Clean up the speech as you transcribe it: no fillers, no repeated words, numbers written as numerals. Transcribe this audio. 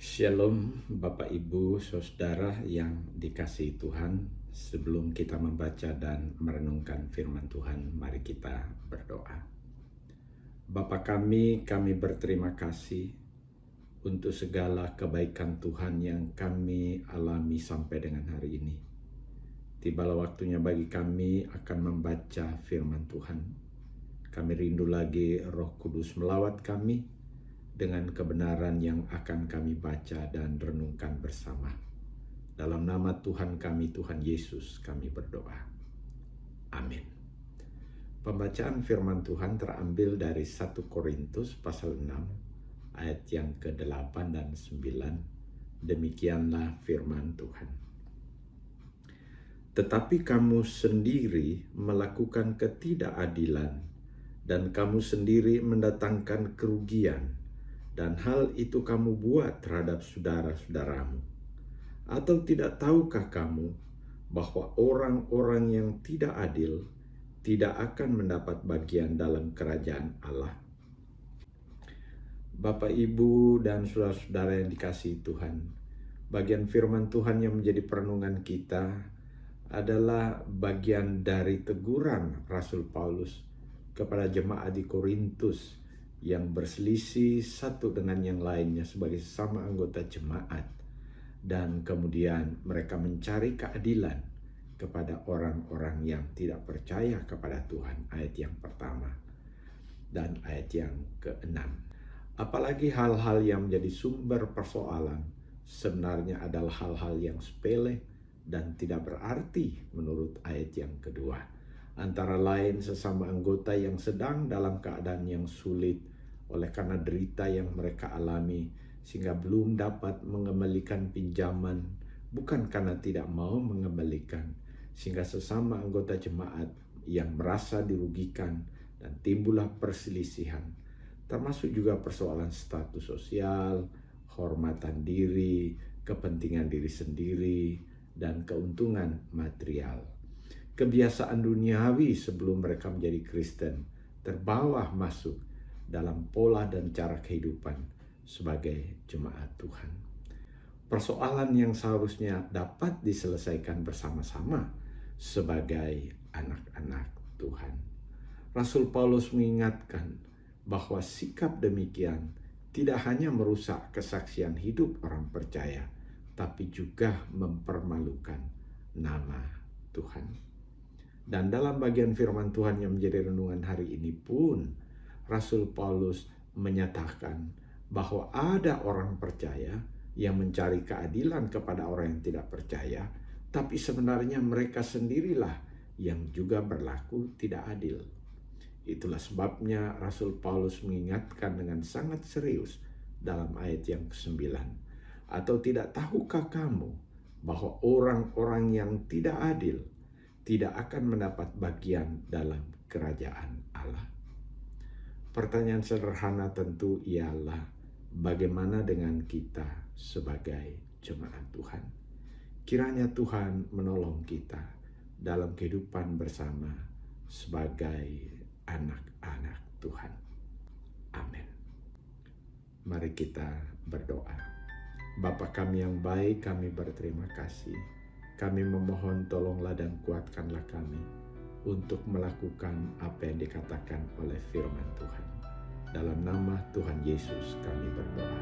Shalom Bapak Ibu Saudara yang dikasihi Tuhan. Sebelum kita membaca dan merenungkan firman Tuhan, mari kita berdoa. Bapa kami berterima kasih untuk segala kebaikan Tuhan yang kami alami sampai dengan hari ini. Tibalah waktunya bagi kami akan membaca firman Tuhan. Kami rindu lagi Roh Kudus melawat kami dengan kebenaran yang akan kami baca dan renungkan bersama. Dalam nama Tuhan kami, Tuhan Yesus, kami berdoa. Amin. Pembacaan firman Tuhan terambil dari 1 Korintus pasal 6 ayat yang ke-8 dan 9. Demikianlah firman Tuhan. Tetapi kamu sendiri melakukan ketidakadilan dan kamu sendiri mendatangkan kerugian, dan hal itu kamu buat terhadap saudara-saudaramu. Atau tidak tahukah kamu bahwa orang-orang yang tidak adil tidak akan mendapat bagian dalam kerajaan Allah? Bapak, Ibu, dan saudara-saudara yang dikasihi Tuhan, bagian firman Tuhan yang menjadi perenungan kita adalah bagian dari teguran Rasul Paulus kepada jemaat di Korintus yang berselisih satu dengan yang lainnya sebagai sesama anggota jemaat, dan kemudian mereka mencari keadilan kepada orang-orang yang tidak percaya kepada Tuhan, ayat yang pertama dan ayat yang ke-6. Apalagi hal-hal yang menjadi sumber persoalan sebenarnya adalah hal-hal yang sepele dan tidak berarti menurut ayat yang kedua. Antara lain sesama anggota yang sedang dalam keadaan yang sulit oleh karena derita yang mereka alami sehingga belum dapat mengembalikan pinjaman, bukan karena tidak mau mengembalikan, sehingga sesama anggota jemaat yang merasa dirugikan dan timbullah perselisihan, termasuk juga persoalan status sosial, hormatan diri, kepentingan diri sendiri, dan keuntungan material. Kebiasaan duniawi sebelum mereka menjadi Kristen terbawa masuk dalam pola dan cara kehidupan sebagai jemaat Tuhan. Persoalan yang seharusnya dapat diselesaikan bersama-sama sebagai anak-anak Tuhan. Rasul Paulus mengingatkan bahwa sikap demikian tidak hanya merusak kesaksian hidup orang percaya, tapi juga mempermalukan nama Tuhan. Dan dalam bagian firman Tuhan yang menjadi renungan hari ini pun, Rasul Paulus menyatakan bahwa ada orang percaya yang mencari keadilan kepada orang yang tidak percaya, tapi sebenarnya mereka sendirilah yang juga berlaku tidak adil. Itulah sebabnya Rasul Paulus mengingatkan dengan sangat serius dalam ayat yang ke-9. Atau tidak tahukah kamu bahwa orang-orang yang tidak adil tidak akan mendapat bagian dalam kerajaan Allah? Pertanyaan sederhana tentu ialah, bagaimana dengan kita sebagai jemaat Tuhan? Kiranya Tuhan menolong kita dalam kehidupan bersama sebagai anak-anak Tuhan. Amin. Mari kita berdoa. Bapa kami yang baik, kami berterima kasih. Kami memohon tolonglah dan kuatkanlah kami untuk melakukan apa yang dikatakan oleh firman Tuhan. Dalam nama Tuhan Yesus kami berdoa.